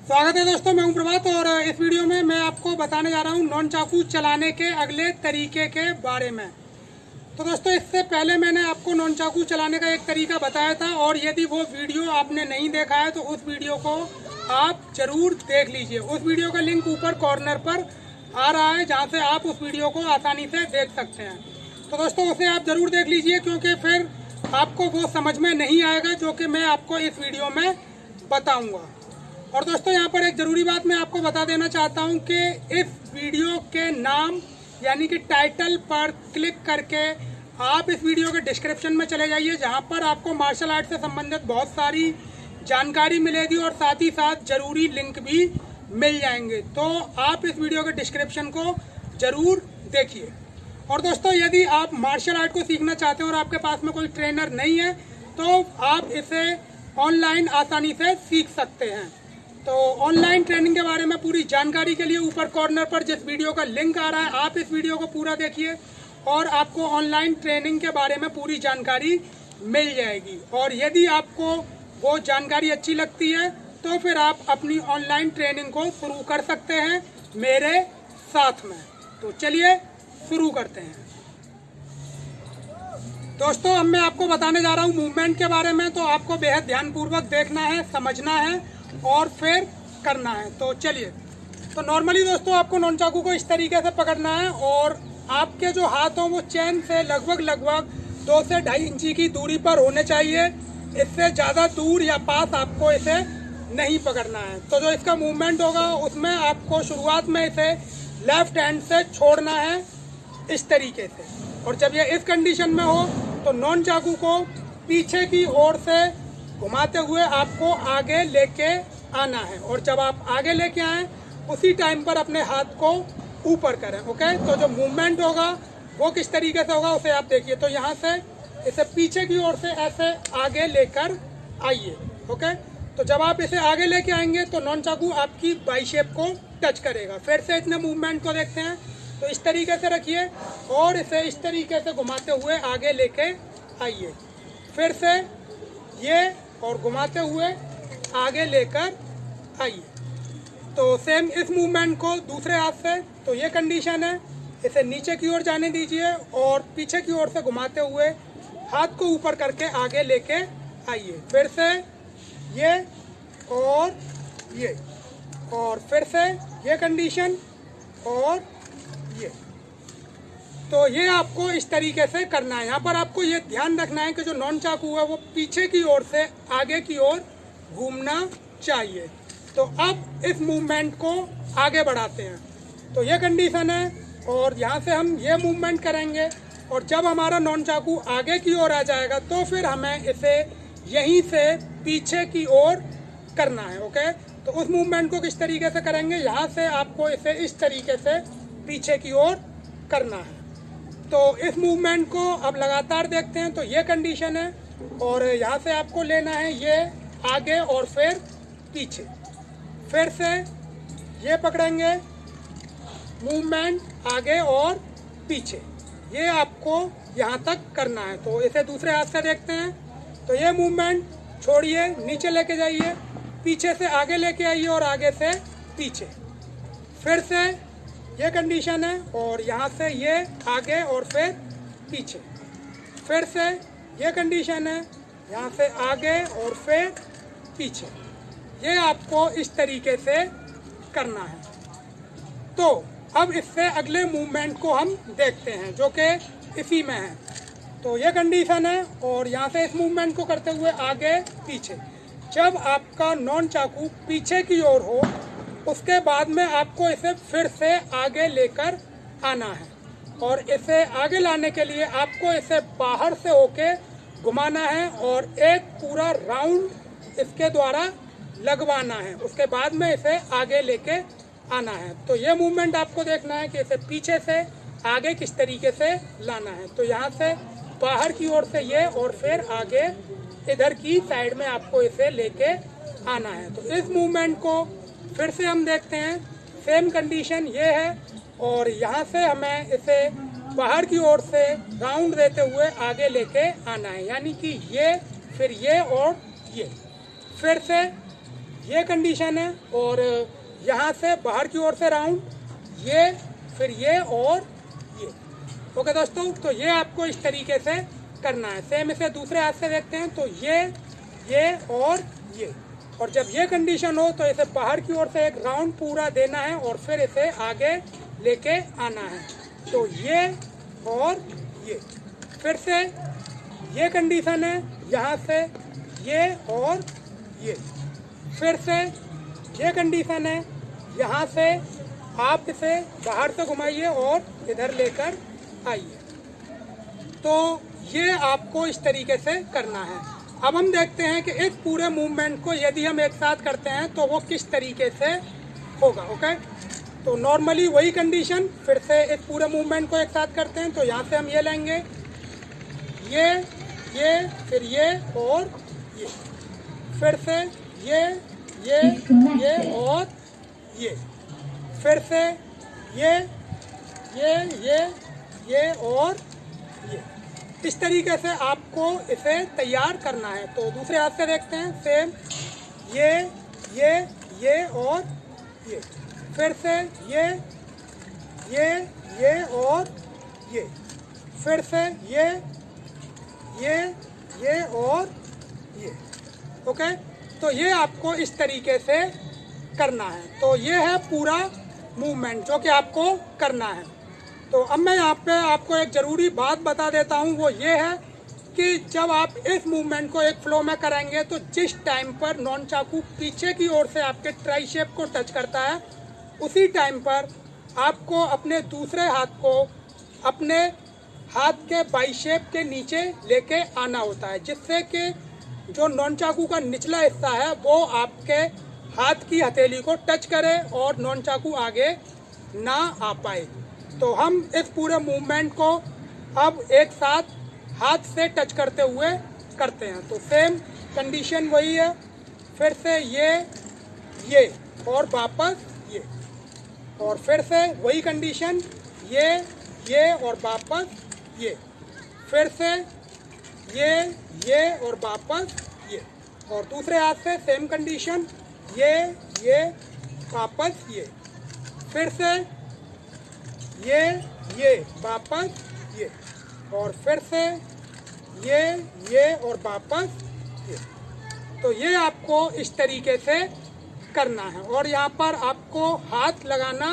स्वागत है दोस्तों, मैं हूं प्रभात और इस वीडियो में मैं आपको बताने जा रहा हूं नॉन चाकू चलाने के अगले तरीके के बारे में। तो दोस्तों, इससे पहले मैंने आपको नॉन चाकू चलाने का एक तरीका बताया था और यदि वो वीडियो आपने नहीं देखा है तो उस वीडियो को आप ज़रूर देख लीजिए। उस वीडियो का लिंक ऊपर कॉर्नर पर आ रहा है, जहाँ से आप उस वीडियो को आसानी से देख सकते हैं। तो दोस्तों, उसे आप ज़रूर देख लीजिए, क्योंकि फिर आपको वो समझ में नहीं आएगा जो कि मैं आपको इस वीडियो में बताऊँगा। और दोस्तों, यहाँ पर एक ज़रूरी बात मैं आपको बता देना चाहता हूँ कि इस वीडियो के नाम यानी कि टाइटल पर क्लिक करके आप इस वीडियो के डिस्क्रिप्शन में चले जाइए, जहाँ पर आपको मार्शल आर्ट से संबंधित बहुत सारी जानकारी मिलेगी और साथ ही साथ ज़रूरी लिंक भी मिल जाएंगे। तो आप इस वीडियो के डिस्क्रिप्शन को ज़रूर देखिए। और दोस्तों, यदि आप मार्शल आर्ट को सीखना चाहते हैं और आपके पास में कोई ट्रेनर नहीं है तो आप इसे ऑनलाइन आसानी से सीख सकते हैं। तो ऑनलाइन ट्रेनिंग के बारे में पूरी जानकारी के लिए ऊपर कॉर्नर पर जिस वीडियो का लिंक आ रहा है, आप इस वीडियो को पूरा देखिए और आपको ऑनलाइन ट्रेनिंग के बारे में पूरी जानकारी मिल जाएगी। और यदि आपको वो जानकारी अच्छी लगती है तो फिर आप अपनी ऑनलाइन ट्रेनिंग को शुरू कर सकते हैं मेरे साथ में। तो चलिए शुरू करते हैं। दोस्तों, अब मैं आपको बताने जा रहा हूँ मूवमेंट के बारे में, तो आपको बेहद ध्यानपूर्वक देखना है, समझना है और फिर करना है। तो चलिए। तो नॉर्मली दोस्तों, आपको नॉन चाकू को इस तरीके से पकड़ना है और आपके जो हाथ हों वो चेन से लगभग 2 से 2.5 इंची की दूरी पर होने चाहिए। इससे ज़्यादा दूर या पास आपको इसे नहीं पकड़ना है। तो जो इसका मूवमेंट होगा उसमें आपको शुरुआत में इसे लेफ्ट हैंड से छोड़ना है इस तरीके से, और जब ये इस कंडीशन में हो तो नॉन चाकू को पीछे की ओर से घुमाते हुए आपको आगे लेके आना है। और जब आप आगे लेके आएँ उसी टाइम पर अपने हाथ को ऊपर करें। ओके, तो जो मूवमेंट होगा वो किस तरीके से होगा उसे आप देखिए। तो यहाँ से इसे पीछे की ओर से ऐसे आगे लेकर आइए। ओके, तो जब आप इसे आगे लेके आएंगे तो नॉन चाकू आपकी बाइसेप को टच करेगा। फिर से इतने मूवमेंट को देखते हैं। तो इस तरीके से रखिए और इसे इस तरीके से घुमाते हुए आगे लेके आइए। फिर से ये और घुमाते हुए आगे लेकर आइए। तो सेम इस मूवमेंट को दूसरे हाथ से, तो ये कंडीशन है, इसे नीचे की ओर जाने दीजिए और पीछे की ओर से घुमाते हुए हाथ को ऊपर करके आगे लेके आइए। फिर से ये और ये, और फिर से ये कंडीशन और ये। तो ये आपको इस तरीके से करना है। यहाँ पर आपको ये ध्यान रखना है कि जो नॉन चाकू है वो पीछे की ओर से आगे की ओर घूमना चाहिए। तो अब इस मूवमेंट को आगे बढ़ाते हैं। तो ये कंडीशन है और यहाँ से हम ये मूवमेंट करेंगे और जब हमारा नॉन चाकू आगे की ओर आ जाएगा तो फिर हमें इसे यहीं से पीछे की ओर करना है। ओके, तो उस मूवमेंट को किस तरीके से करेंगे, यहाँ से आपको इसे इस तरीके से पीछे की ओर करना है। तो इस मूवमेंट को अब लगातार देखते हैं। तो ये कंडीशन है और यहाँ से आपको लेना है ये आगे और फिर पीछे। फिर से ये पकड़ेंगे, मूवमेंट आगे और पीछे, ये आपको यहाँ तक करना है। तो इसे दूसरे हाथ से देखते हैं। तो ये मूवमेंट छोड़िए, नीचे लेके जाइए, पीछे से आगे लेके आइए और आगे से पीछे। फिर से ये कंडीशन है और यहाँ से ये आगे और फिर पीछे। फिर से ये कंडीशन है, यहाँ से आगे और फिर पीछे। ये आपको इस तरीके से करना है। तो अब इससे अगले मूवमेंट को हम देखते हैं जो कि इसी में है। तो ये कंडीशन है और यहाँ से इस मूवमेंट को करते हुए आगे पीछे। जब आपका नॉन चाकू पीछे की ओर हो उसके बाद में आपको इसे फिर से आगे लेकर आना है और इसे आगे लाने के लिए आपको इसे बाहर से होके घुमाना है और एक पूरा राउंड इसके द्वारा लगवाना है। उसके बाद में इसे आगे लेके आना है। तो ये मूवमेंट आपको देखना है कि इसे पीछे से आगे किस तरीके से लाना है। तो यहाँ से बाहर की ओर से ये और फिर आगे इधर की साइड में आपको इसे लेके आना है। तो इस मूवमेंट को फिर से हम देखते हैं। सेम कंडीशन ये है और यहाँ से हमें इसे बाहर की ओर से राउंड देते हुए आगे लेके आना है, यानी कि ये फिर ये और ये। फिर से ये कंडीशन है, और यहाँ से बाहर की ओर से राउंड, ये, फिर ये और ये। ओके दोस्तों, तो ये आपको इस तरीके से करना है। सेम इसे दूसरे हाथ से देखते हैं, तो ये और ये, और जब ये कंडीशन हो तो इसे बाहर की ओर से एक राउंड पूरा देना है और फिर इसे आगे लेके आना है। तो ये और ये, फिर से ये कंडीशन है, यहाँ से ये और ये, फिर से ये कंडीशन है, यहाँ से आप इसे बाहर से घुमाइए और इधर लेकर आइए। तो ये आपको इस तरीके से करना है। अब हम देखते हैं कि इस पूरे मूवमेंट को यदि हम एक साथ करते हैं तो वो किस तरीके से होगा। ओके, तो नॉर्मली वही कंडीशन, फिर से इस पूरे मूवमेंट को एक साथ करते हैं। तो यहाँ से हम ये लेंगे, ये, फिर ये और ये, फिर से ये और ये, फिर से ये और ये। इस तरीके से आपको इसे तैयार करना है। तो दूसरे हाथ से देखते हैं, सेम ये और ये, फिर से ये और ये, फिर से ये और ये। ओके, तो ये आपको इस तरीके से करना है। तो ये है पूरा मूवमेंट जो कि आपको करना है। तो अब मैं यहाँ पे आपको एक ज़रूरी बात बता देता हूँ, वो ये है कि जब आप इस मूवमेंट को एक फ्लो में करेंगे तो जिस टाइम पर नॉन चाकू पीछे की ओर से आपके ट्राइसेप को टच करता है, उसी टाइम पर आपको अपने दूसरे हाथ को अपने हाथ के बाइसेप के नीचे लेके आना होता है, जिससे कि जो नॉन चाकू का निचला हिस्सा है वो आपके हाथ की हथेली को टच करे और नॉन चाकू आगे ना आ पाए। तो हम इस पूरे मूवमेंट को अब एक साथ हाथ से टच करते हुए करते हैं। तो सेम कंडीशन वही है, फिर से ये और वापस ये, और फिर से वही कंडीशन, ये और वापस ये, फिर से ये और वापस ये, और दूसरे हाथ से सेम कंडीशन, ये वापस ये, फिर से ये वापस ये, और फिर से ये और वापस ये। तो ये आपको इस तरीके से करना है, और यहाँ पर आपको हाथ लगाना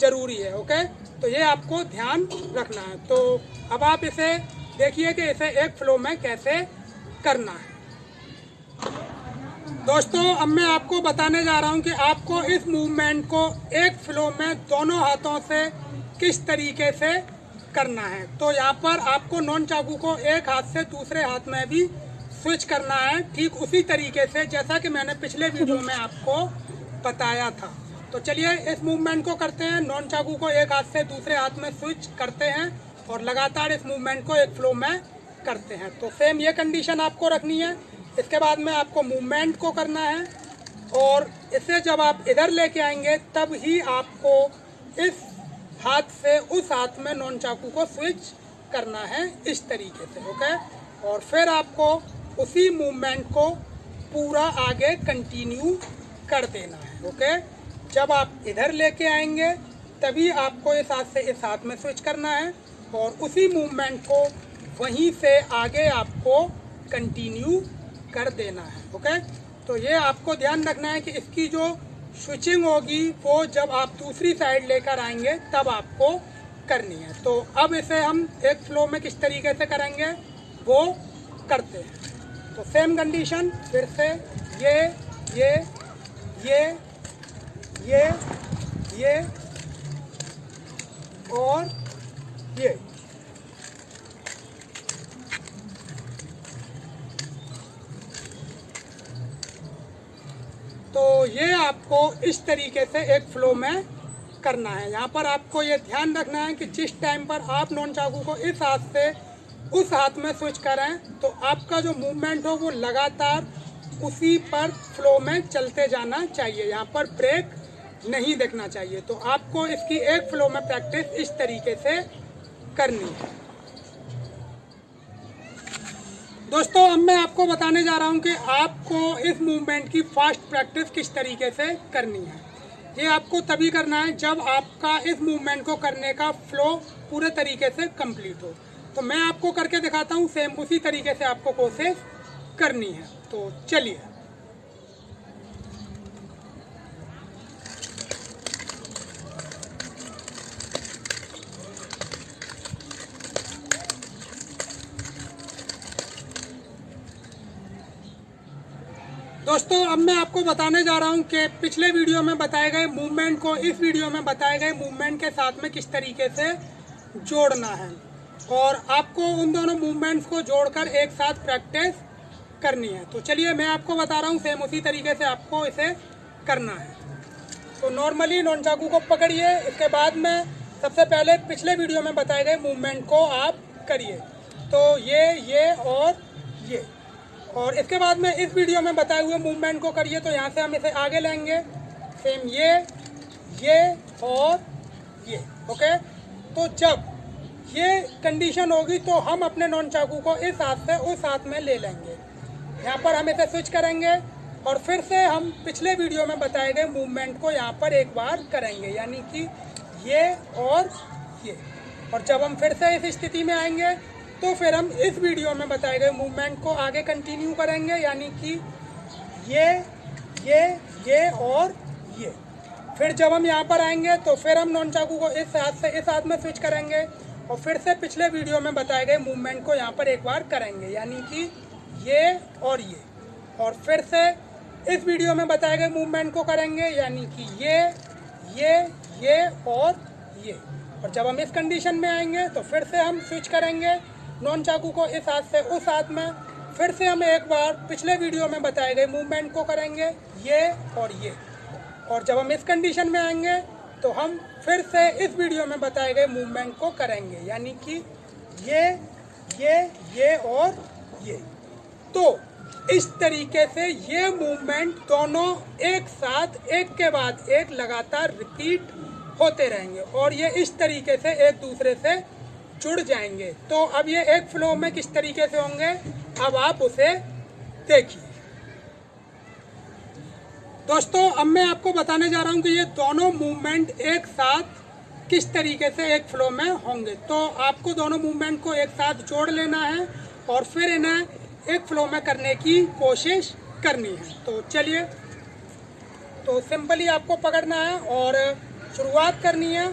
जरूरी है। ओके, तो ये आपको ध्यान रखना है। तो अब आप इसे देखिए कि इसे एक फ्लो में कैसे करना है। दोस्तों, अब मैं आपको बताने जा रहा हूँ कि आपको इस मूवमेंट को एक फ्लो में दोनों हाथों से किस तरीके से करना है। तो यहाँ पर आपको नॉन चाकू को एक हाथ से दूसरे हाथ में भी स्विच करना है, ठीक उसी तरीके से जैसा कि मैंने पिछले वीडियो में आपको बताया था। तो चलिए इस मूवमेंट को करते हैं। नॉन चाकू को एक हाथ से दूसरे हाथ में स्विच करते हैं और लगातार इस मूवमेंट को एक फ्लो में करते हैं। तो सेम ये कंडीशन आपको रखनी है। इसके बाद में आपको मूवमेंट को करना है, और इसे जब आप इधर लेके आएंगे तब ही आपको इस हाथ से उस हाथ में नॉन चाकू को स्विच करना है इस तरीके से। ओके, और फिर आपको उसी मूवमेंट को पूरा आगे कंटिन्यू कर देना है। ओके, जब आप इधर लेके आएंगे तभी आपको इस हाथ से इस हाथ में स्विच करना है, और उसी मूवमेंट को वहीं से आगे आपको कंटिन्यू कर देना है। ओके, तो ये आपको ध्यान रखना है कि इसकी जो स्विचिंग होगी वो जब आप दूसरी साइड लेकर आएंगे तब आपको करनी है। तो अब इसे हम एक फ्लो में किस तरीके से करेंगे वो करते हैं। तो सेम कंडीशन, फिर से ये और ये। तो ये आपको इस तरीके से एक फ्लो में करना है। यहाँ पर आपको ये ध्यान रखना है कि जिस टाइम पर आप नॉन चाकू को इस हाथ से उस हाथ में स्विच करें तो आपका जो मूवमेंट हो वो लगातार उसी पर फ्लो में चलते जाना चाहिए, यहाँ पर ब्रेक नहीं देखना चाहिए। तो आपको इसकी एक फ्लो में प्रैक्टिस इस तरीके से करनी है। दोस्तों अब मैं आपको बताने जा रहा हूँ कि आपको इस मूवमेंट की फास्ट प्रैक्टिस किस तरीके से करनी है। ये आपको तभी करना है जब आपका इस मूवमेंट को करने का फ्लो पूरे तरीके से कंप्लीट हो। तो मैं आपको करके दिखाता हूँ, सेम उसी तरीके से आपको कोशिश करनी है। तो चलिए। दोस्तों अब मैं आपको बताने जा रहा हूं कि पिछले वीडियो में बताए गए मूवमेंट को इस वीडियो में बताए गए मूवमेंट के साथ में किस तरीके से जोड़ना है और आपको उन दोनों मूवमेंट्स को जोड़कर एक साथ प्रैक्टिस करनी है। तो चलिए मैं आपको बता रहा हूं, सेम उसी तरीके से आपको इसे करना है। तो नॉर्मली नॉन चाकू को पकड़िए, इसके बाद में सबसे पहले पिछले वीडियो में बताए गए मूवमेंट को आप करिए। तो ये और इसके बाद में इस वीडियो में बताए हुए मूवमेंट को करिए। तो यहाँ से हम इसे आगे लेंगे, सेम ये और ये। ओके, तो जब ये कंडीशन होगी तो हम अपने नॉन चाकू को इस हाथ से उस हाथ में ले लेंगे। यहाँ पर हम इसे स्विच करेंगे और फिर से हम पिछले वीडियो में बताए गए मूवमेंट को यहाँ पर एक बार करेंगे, यानी कि ये और ये। और जब हम फिर से इस स्थिति में आएंगे तो फिर हम इस वीडियो में बताए गए मूवमेंट को आगे कंटिन्यू करेंगे, यानी कि ये और ये। फिर जब हम यहाँ पर आएंगे तो फिर हम नॉन चाकू को इस हाथ से इस हाथ में स्विच करेंगे और फिर से पिछले वीडियो में बताए गए मूवमेंट को यहाँ पर एक बार करेंगे, यानी कि ये और ये। और फिर से इस वीडियो में बताए गए मूवमेंट को करेंगे, यानी कि ये और ये। और जब हम इस कंडीशन में आएंगे तो फिर से हम स्विच करेंगे नॉन चाकू को इस हाथ से उस हाथ में। फिर से हम एक बार पिछले वीडियो में बताए गए मूवमेंट को करेंगे, ये और ये। और जब हम इस कंडीशन में आएंगे तो हम फिर से इस वीडियो में बताए गए मूवमेंट को करेंगे, यानी कि ये और ये। तो इस तरीके से ये मूवमेंट दोनों एक साथ एक के बाद एक लगातार रिपीट होते रहेंगे और ये इस तरीके से एक दूसरे से जुड़ जाएंगे। तो अब ये एक फ्लो में किस तरीके से होंगे, अब आप उसे देखिए। दोस्तों अब मैं आपको बताने जा रहा हूँ कि ये दोनों मूवमेंट एक साथ किस तरीके से एक फ्लो में होंगे। तो आपको दोनों मूवमेंट को एक साथ जोड़ लेना है और फिर इन्हें एक फ्लो में करने की कोशिश करनी है। तो चलिए, तो सिंपली आपको पकड़ना है और शुरुआत करनी है।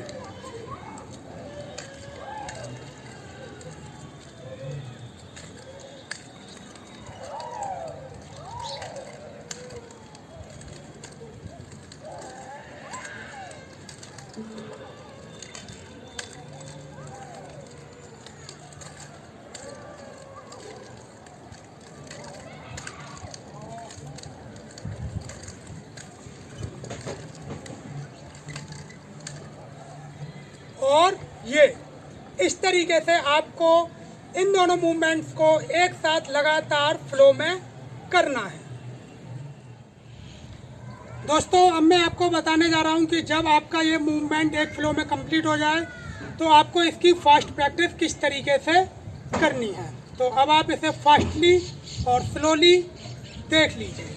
और ये इस तरीके से आपको इन दोनों मूवमेंट्स को एक साथ लगातार फ्लो में करना है। दोस्तों अब मैं आपको बताने जा रहा हूँ कि जब आपका ये मूवमेंट एक फ्लो में कंप्लीट हो जाए तो आपको इसकी फास्ट प्रैक्टिस किस तरीके से करनी है। तो अब आप इसे फास्टली और स्लोली देख लीजिए।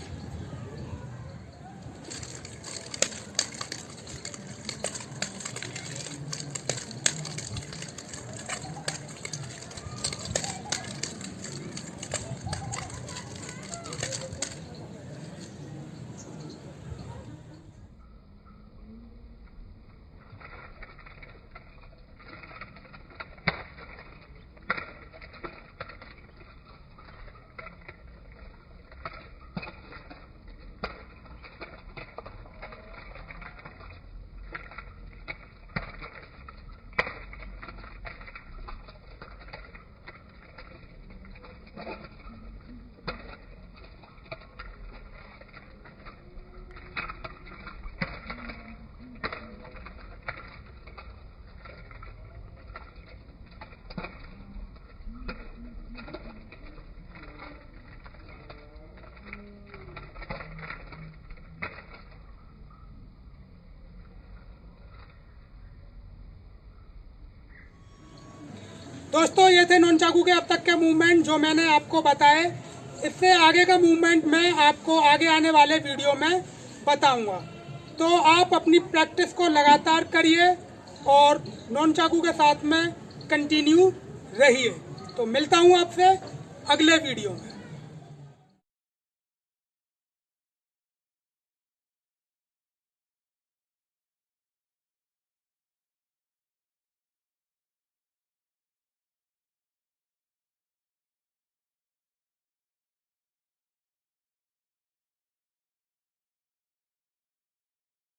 दोस्तों ये थे नॉनचाकू के अब तक के मूवमेंट जो मैंने आपको बताए। इससे आगे का मूवमेंट मैं आपको आगे आने वाले वीडियो में बताऊंगा। तो आप अपनी प्रैक्टिस को लगातार करिए और नॉनचाकू के साथ में कंटिन्यू रहिए। तो मिलता हूं आपसे अगले वीडियो में।